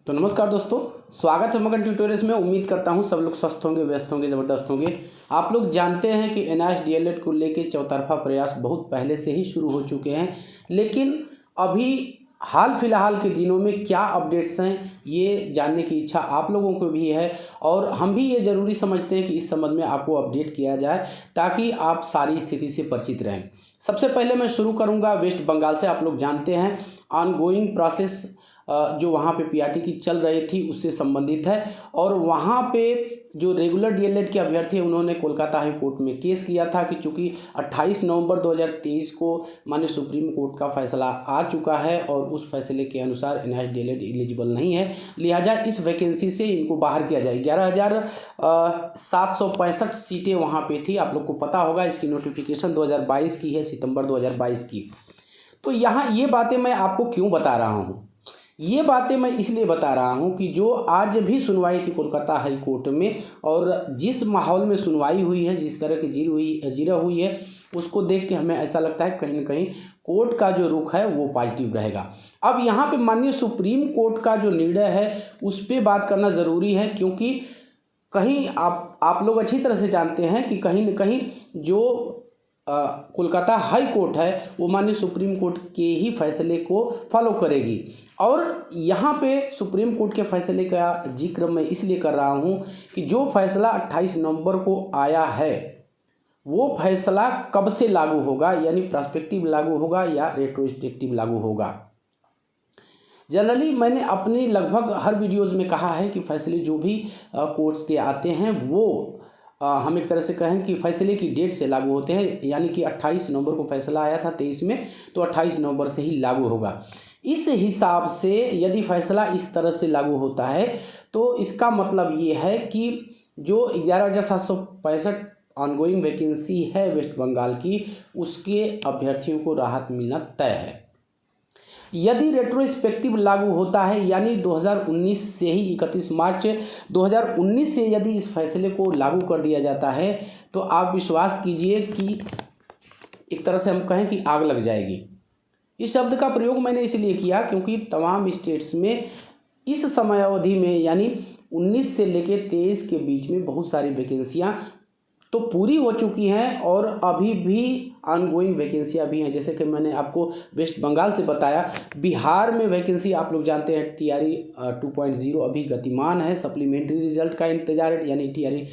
तो नमस्कार दोस्तों, स्वागत है मगन ट्यूटोरियल्स में। उम्मीद करता हूं सब लोग स्वस्थ होंगे, व्यस्त होंगे, ज़बरदस्त होंगे। आप लोग जानते हैं कि एनआईएएस डीएलएड को लेके चौतरफा प्रयास बहुत पहले से ही शुरू हो चुके हैं, लेकिन अभी हाल फिलहाल के दिनों में क्या अपडेट्स हैं ये जानने की इच्छा आप लोगों को भी है और हम भी ये ज़रूरी समझते हैं कि इस संबंध में आपको अपडेट किया जाए ताकि आप सारी स्थिति से परिचित रहें। सबसे पहले मैं शुरू करूँगा वेस्ट बंगाल से। आप लोग जानते हैं ऑनगोइंग प्रोसेस जो वहाँ पे पीआरटी की चल रही थी उससे संबंधित है और वहाँ पे जो रेगुलर डीएलएड के अभ्यर्थी हैं उन्होंने कोलकाता हाई कोर्ट में केस किया था कि चूँकि 28 नवंबर 2023 को माननीय सुप्रीम कोर्ट का फैसला आ चुका है और उस फैसले के अनुसार एनआईएएस डीएलएड एलिजिबल नहीं है, लिहाजा इस वैकेंसी से इनको बाहर किया जाए। 11,765 सीटें वहाँ पे थी, आप लोग को पता होगा। इसकी नोटिफिकेशन 2022 की है, सितंबर 2022 की। तो यहाँ ये बातें मैं आपको क्यों बता रहा हूँ, ये बातें मैं इसलिए बता रहा हूं कि जो आज भी सुनवाई थी कोलकाता हाई कोर्ट में और जिस माहौल में सुनवाई हुई है, जिस तरह की जीरा हुई है, उसको देख के हमें ऐसा लगता है कहीं ना कहीं कोर्ट का जो रुख है वो पॉजिटिव रहेगा। अब यहाँ पे माननीय सुप्रीम कोर्ट का जो निर्णय है उस पर बात करना ज़रूरी है, क्योंकि कहीं आप लोग अच्छी तरह से जानते हैं कि कहीं ना कहीं जो कोलकाता हाई कोर्ट है वो माननीय सुप्रीम कोर्ट के ही फैसले को फॉलो करेगी। और यहाँ पे सुप्रीम कोर्ट के फैसले का जिक्र मैं इसलिए कर रहा हूँ कि जो फैसला 28 नवंबर को आया है वो फैसला कब से लागू होगा, यानी प्रॉस्पेक्टिव लागू होगा या रेट्रोस्पेक्टिव लागू होगा। जनरली मैंने अपनी लगभग हर वीडियोज़ में कहा है कि फैसले जो भी कोर्ट्स के आते हैं वो हम एक तरह से कहें कि फैसले की डेट से लागू होते हैं, यानी कि 28 नवंबर को फैसला आया था 23 में, तो 28 नवंबर से ही लागू होगा। इस हिसाब से यदि फैसला इस तरह से लागू होता है तो इसका मतलब ये है कि जो 11,765 ऑनगोइंग वैकेंसी है वेस्ट बंगाल की, उसके अभ्यर्थियों को राहत मिलना तय है। यदि रेट्रोस्पेक्टिव लागू होता है, यानी 2019 से ही 31 मार्च 2019 से यदि इस फैसले को लागू कर दिया जाता है तो आप विश्वास कीजिए कि एक तरह से हम कहें कि आग लग जाएगी। इस शब्द का प्रयोग मैंने इसलिए किया क्योंकि तमाम स्टेट्स में इस समय अवधि में यानी 19 से लेकर 23 के बीच में बहुत सारी वैकेंसियाँ तो पूरी हो चुकी हैं और अभी भी ऑनगोइंग वैकेंसियाँ भी हैं। जैसे कि मैंने आपको वेस्ट बंगाल से बताया, बिहार में वैकेंसी आप लोग जानते हैं TRE 2.0 अभी गतिमान है, सप्लीमेंट्री रिजल्ट का इंतजार है, यानी TRE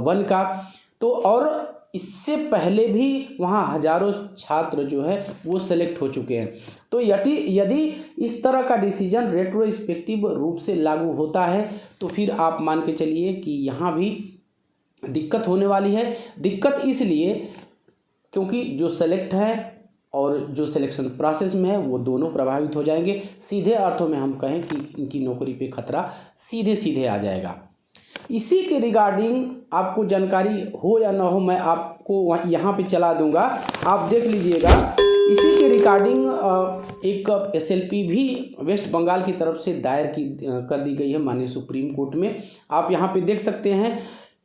1 का। तो और इससे पहले भी वहाँ हज़ारों छात्र जो है वो सेलेक्ट हो चुके हैं। तो यदि इस तरह का डिसीजन रेट्रोस्पेक्टिव रूप से लागू होता है तो फिर आप मान के चलिए कि यहाँ भी दिक्कत होने वाली है। दिक्कत इसलिए क्योंकि जो सेलेक्ट है और जो सिलेक्शन प्रोसेस में है वो दोनों प्रभावित हो जाएंगे। सीधे अर्थों में हम कहें कि इनकी नौकरी पे खतरा सीधे आ जाएगा। इसी के रिगार्डिंग आपको जानकारी हो या ना हो, मैं आपको यहाँ पे चला दूंगा, आप देख लीजिएगा। इसी के रिगार्डिंग एक SLP भी वेस्ट बंगाल की तरफ से दायर कर दी गई है माननीय सुप्रीम कोर्ट में। आप यहाँ पे देख सकते हैं।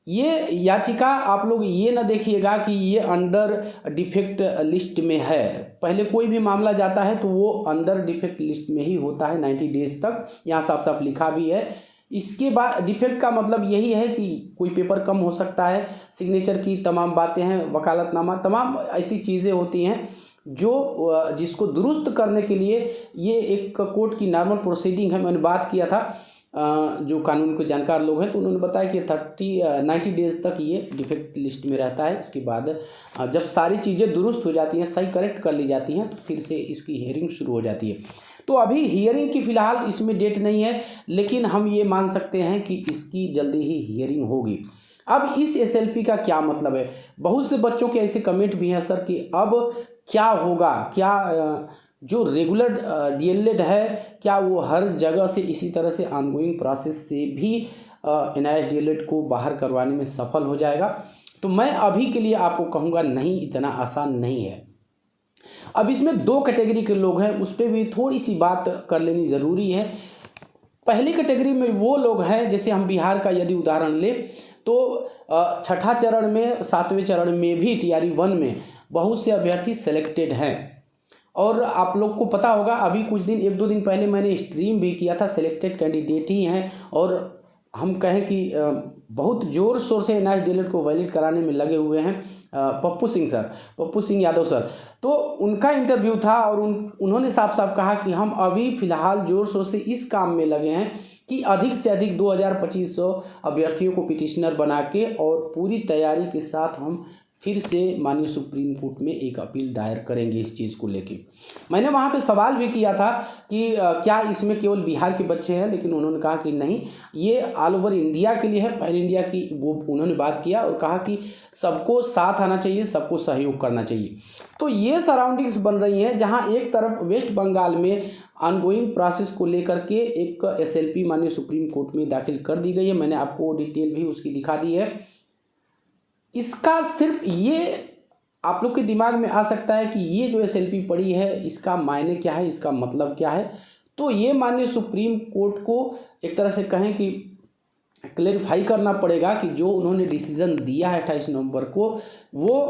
ये याचिका आप लोग ये ना देखिएगा कि ये अंडर डिफेक्ट लिस्ट में है। पहले कोई भी मामला जाता है तो वो अंडर डिफेक्ट लिस्ट में ही होता है 90 डेज तक, यहाँ साफ साफ लिखा भी है। इसके बाद डिफेक्ट का मतलब यही है कि कोई पेपर कम हो सकता है, सिग्नेचर की तमाम बातें हैं, वकालतनामा, तमाम ऐसी चीज़ें होती हैं जो जिसको दुरुस्त करने के लिए ये एक कोर्ट की नॉर्मल प्रोसीडिंग है। मैंने बात किया था जो कानून के जानकार लोग हैं तो उन्होंने बताया कि 90 डेज तक ये डिफेक्ट लिस्ट में रहता है। इसके बाद जब सारी चीज़ें दुरुस्त हो जाती हैं, सही करेक्ट कर ली जाती हैं, तो फिर से इसकी हियरिंग शुरू हो जाती है। तो अभी हियरिंग की फ़िलहाल इसमें डेट नहीं है, लेकिन हम ये मान सकते हैं कि इसकी जल्दी ही हियरिंग होगी। अब इस SLP का क्या मतलब है? बहुत से बच्चों के ऐसे कमेंट भी हैं सर कि अब क्या होगा, क्या जो रेगुलर डीएलएड है क्या वो हर जगह से इसी तरह से ऑनगोइंग प्रोसेस से भी एनआईएएस डीएलएड को बाहर करवाने में सफल हो जाएगा? तो मैं अभी के लिए आपको कहूँगा नहीं, इतना आसान नहीं है। अब इसमें दो कैटेगरी के लोग हैं, उस पर भी थोड़ी सी बात कर लेनी ज़रूरी है। पहली कैटेगरी में वो लोग हैं, जैसे हम बिहार का यदि उदाहरण लें तो छठा चरण में, 7वें चरण में भी TRE 1 में बहुत से अभ्यर्थी सेलेक्टेड हैं और आप लोग को पता होगा अभी कुछ दिन 1-2 दिन पहले मैंने स्ट्रीम भी किया था, सिलेक्टेड कैंडिडेट ही हैं और हम कहें कि बहुत ज़ोर शोर से एनआईएस डीएलएड को वैलिड कराने में लगे हुए हैं पप्पू सिंह यादव सर। तो उनका इंटरव्यू था और उन्होंने साफ साफ कहा कि हम अभी फ़िलहाल ज़ोर शोर से इस काम में लगे हैं कि अधिक से अधिक 2500 अभ्यर्थियों को पिटिशनर बना के और पूरी तैयारी के साथ हम फिर से माननीय सुप्रीम कोर्ट में एक अपील दायर करेंगे इस चीज़ को लेके। मैंने वहाँ पे सवाल भी किया था कि क्या इसमें केवल बिहार के बच्चे हैं, लेकिन उन्होंने कहा कि नहीं, ये ऑल ओवर इंडिया के लिए है, पैन इंडिया की वो उन्होंने बात किया और कहा कि सबको साथ आना चाहिए, सबको सहयोग करना चाहिए। तो ये सराउंडिंग्स बन रही हैं जहाँ एक तरफ वेस्ट बंगाल में ऑनगोइंग प्रोसेस को लेकर के एक SLP माननीय सुप्रीम कोर्ट में दाखिल कर दी गई है। मैंने आपको डिटेल भी उसकी दिखा दी है। इसका सिर्फ ये आप लोग के दिमाग में आ सकता है कि ये जो SLP पड़ी है इसका मायने क्या है, इसका मतलब क्या है। तो ये माननीय सुप्रीम कोर्ट को एक तरह से कहें कि क्लेरिफाई करना पड़ेगा कि जो उन्होंने डिसीजन दिया है 28 नवंबर को वो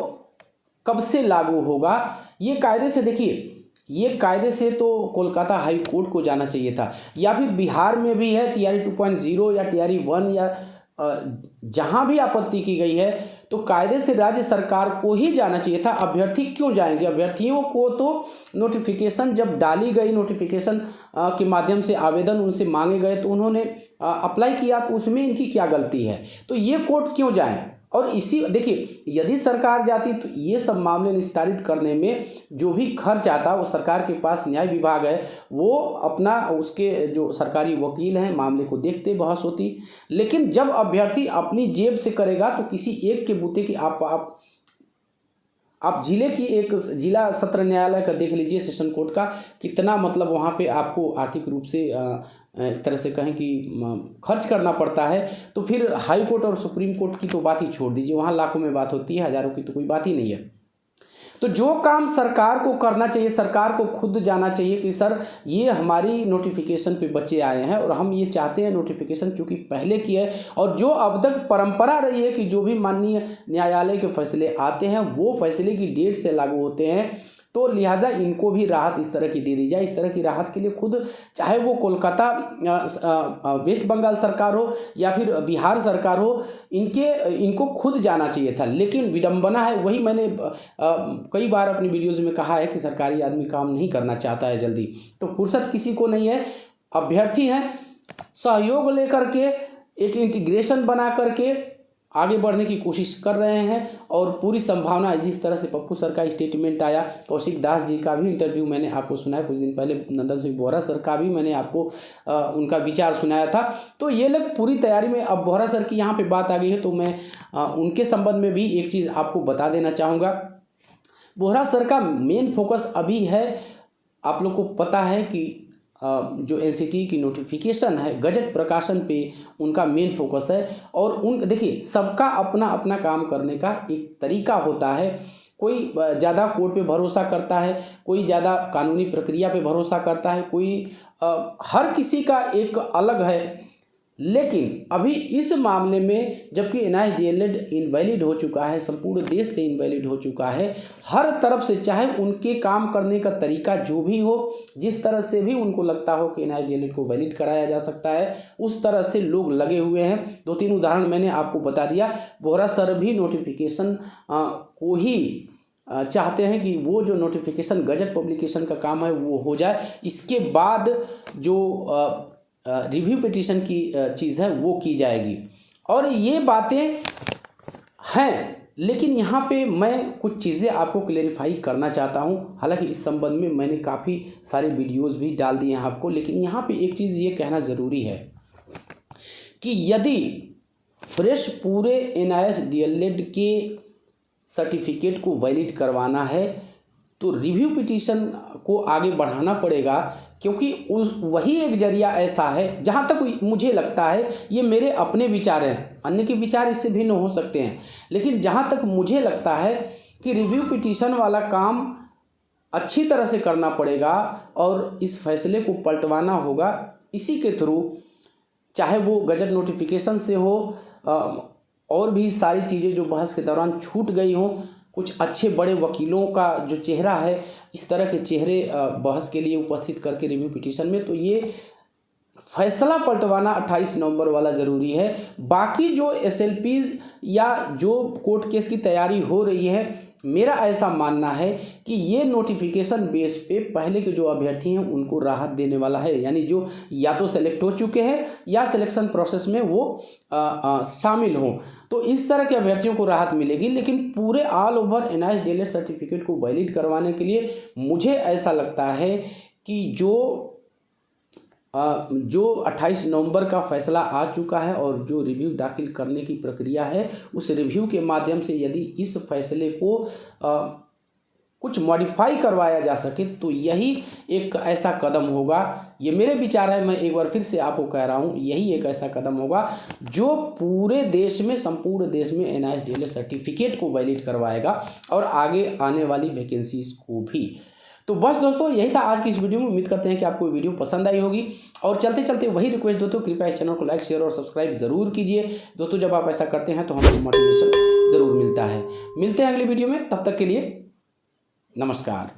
कब से लागू होगा। ये कायदे से देखिए, ये कायदे से तो कोलकाता हाई कोर्ट को जाना चाहिए था, या फिर बिहार में भी है TRE 2.0 या TRE 1 या जहाँ भी आपत्ति की गई है तो कायदे से राज्य सरकार को ही जाना चाहिए था। अभ्यर्थी क्यों जाएंगे? अभ्यर्थियों को तो नोटिफिकेशन जब डाली गई, नोटिफिकेशन के माध्यम से आवेदन उनसे मांगे गए तो उन्होंने अप्लाई किया, तो उसमें इनकी क्या गलती है? तो ये कोर्ट क्यों जाएं? और इसी देखिए, यदि सरकार जाती तो ये सब मामले निस्तारित करने में जो भी खर्च आता वो सरकार के पास न्याय विभाग है, वो अपना उसके जो सरकारी वकील हैं मामले को देखते, बहस होती। लेकिन जब अभ्यर्थी अपनी जेब से करेगा तो किसी एक के बूते की आप जिला सत्र न्यायालय का देख लीजिए, सेशन कोर्ट का, कितना मतलब वहाँ पे आपको आर्थिक रूप से एक तरह से कहें कि खर्च करना पड़ता है। तो फिर हाई कोर्ट और सुप्रीम कोर्ट की तो बात ही छोड़ दीजिए, वहाँ लाखों में बात होती है, हज़ारों की तो कोई बात ही नहीं है। तो जो काम सरकार को करना चाहिए, सरकार को खुद जाना चाहिए कि सर ये हमारी नोटिफिकेशन पे बच्चे आए हैं और हम ये चाहते हैं नोटिफिकेशन चूँकि पहले की है और जो अब तक परंपरा रही है कि जो भी माननीय न्यायालय के फैसले आते हैं वो फैसले की डेट से लागू होते हैं, तो लिहाजा इनको भी राहत इस तरह की दे दी जाए। इस तरह की राहत के लिए खुद चाहे वो कोलकाता वेस्ट बंगाल सरकार हो या फिर बिहार सरकार हो, इनको खुद जाना चाहिए था। लेकिन विडंबना है, वही मैंने कई बार अपनी वीडियोज़ में कहा है कि सरकारी आदमी काम नहीं करना चाहता है जल्दी, तो फुर्सत किसी को नहीं है। अभ्यर्थी हैं, सहयोग लेकर के एक इंटीग्रेशन बना करके आगे बढ़ने की कोशिश कर रहे हैं और पूरी संभावना, जिस तरह से पप्पू सर का स्टेटमेंट आया, कौशिक दास जी का भी इंटरव्यू मैंने आपको सुनाया कुछ दिन पहले, नंदन सिंह बोहरा सर का भी मैंने आपको उनका विचार सुनाया था। तो ये लोग पूरी तैयारी में, अब बोहरा सर की यहाँ पे बात आ गई है तो मैं उनके संबंध में भी एक चीज़ आपको बता देना चाहूँगा। बोहरा सर का मेन फोकस अभी है, आप लोग को पता है कि जो NCT की नोटिफिकेशन है, गजट प्रकाशन पे उनका मेन फोकस है। और देखिए, सबका अपना अपना काम करने का एक तरीका होता है। कोई ज़्यादा कोर्ट पे भरोसा करता है, कोई ज़्यादा कानूनी प्रक्रिया पे भरोसा करता है, कोई हर किसी का एक अलग है। लेकिन अभी इस मामले में जबकि NIS DLED इनवैलिड हो चुका है, संपूर्ण देश से इनवैलिड हो चुका है, हर तरफ से, चाहे उनके काम करने का तरीका जो भी हो, जिस तरह से भी उनको लगता हो कि NIS DLED को वैलिड कराया जा सकता है, उस तरह से लोग लगे हुए हैं। 2-3 उदाहरण मैंने आपको बता दिया। बोहरा सर भी नोटिफिकेशन को ही चाहते हैं कि वो जो नोटिफिकेशन गजट पब्लिकेशन का काम है वो हो जाए, इसके बाद जो रिव्यू पिटीशन की चीज़ है वो की जाएगी। और ये बातें हैं, लेकिन यहाँ पे मैं कुछ चीज़ें आपको क्लेरिफाई करना चाहता हूँ। हालांकि इस संबंध में मैंने काफ़ी सारे वीडियोस भी डाल दिए हैं आपको, लेकिन यहाँ पे एक चीज़ ये कहना ज़रूरी है कि यदि फ्रेश पूरे NIS DLED के सर्टिफिकेट को वैलिड करवाना है तो रिव्यू पिटीशन को आगे बढ़ाना पड़ेगा, क्योंकि वही एक जरिया ऐसा है, जहाँ तक मुझे लगता है, ये मेरे अपने विचार हैं, अन्य के विचार इससे भिन्न हो सकते हैं, लेकिन जहाँ तक मुझे लगता है कि रिव्यू पिटीशन वाला काम अच्छी तरह से करना पड़ेगा और इस फैसले को पलटवाना होगा इसी के थ्रू, चाहे वो गजट नोटिफिकेशन से हो और भी सारी चीज़ें जो बहस के दौरान छूट गई हों। कुछ अच्छे बड़े वकीलों का जो चेहरा है इस तरह के चेहरे बहस के लिए उपस्थित करके रिव्यू पिटीशन में, तो ये फैसला पलटवाना 28 नवंबर वाला ज़रूरी है। बाकी जो SLPs या जो कोर्ट केस की तैयारी हो रही है, मेरा ऐसा मानना है कि ये नोटिफिकेशन बेस पे पहले के जो अभ्यर्थी हैं उनको राहत देने वाला है, यानी जो या तो सेलेक्ट हो चुके हैं या सिलेक्शन प्रोसेस में वो शामिल हों, तो इस तरह के अभ्यर्थियों को राहत मिलेगी। लेकिन पूरे all over NIOS DLED certificate को वैलिड करवाने के लिए मुझे ऐसा लगता है कि जो 28 नवंबर का फैसला आ चुका है और जो रिव्यू दाखिल करने की प्रक्रिया है, उस रिव्यू के माध्यम से यदि इस फैसले को कुछ मॉडिफाई करवाया जा सके तो यही एक ऐसा कदम होगा, ये मेरे विचार है, मैं एक बार फिर से आपको कह रहा हूँ, यही एक ऐसा कदम होगा जो पूरे देश में, संपूर्ण देश में NIOS DLED सर्टिफिकेट को वैलिड करवाएगा और आगे आने वाली वैकेंसीज को भी। तो बस दोस्तों, यही था आज की इस वीडियो में। उम्मीद करते हैं कि आपको वीडियो पसंद आई होगी और चलते चलते वही रिक्वेस्ट दोस्तों, कृपया इस चैनल को लाइक, शेयर और सब्सक्राइब ज़रूर कीजिए दोस्तों। जब आप ऐसा करते हैं तो हमको मोटिवेशन ज़रूर मिलता है। मिलते हैं अगली वीडियो में, तब तक के लिए नमस्कार।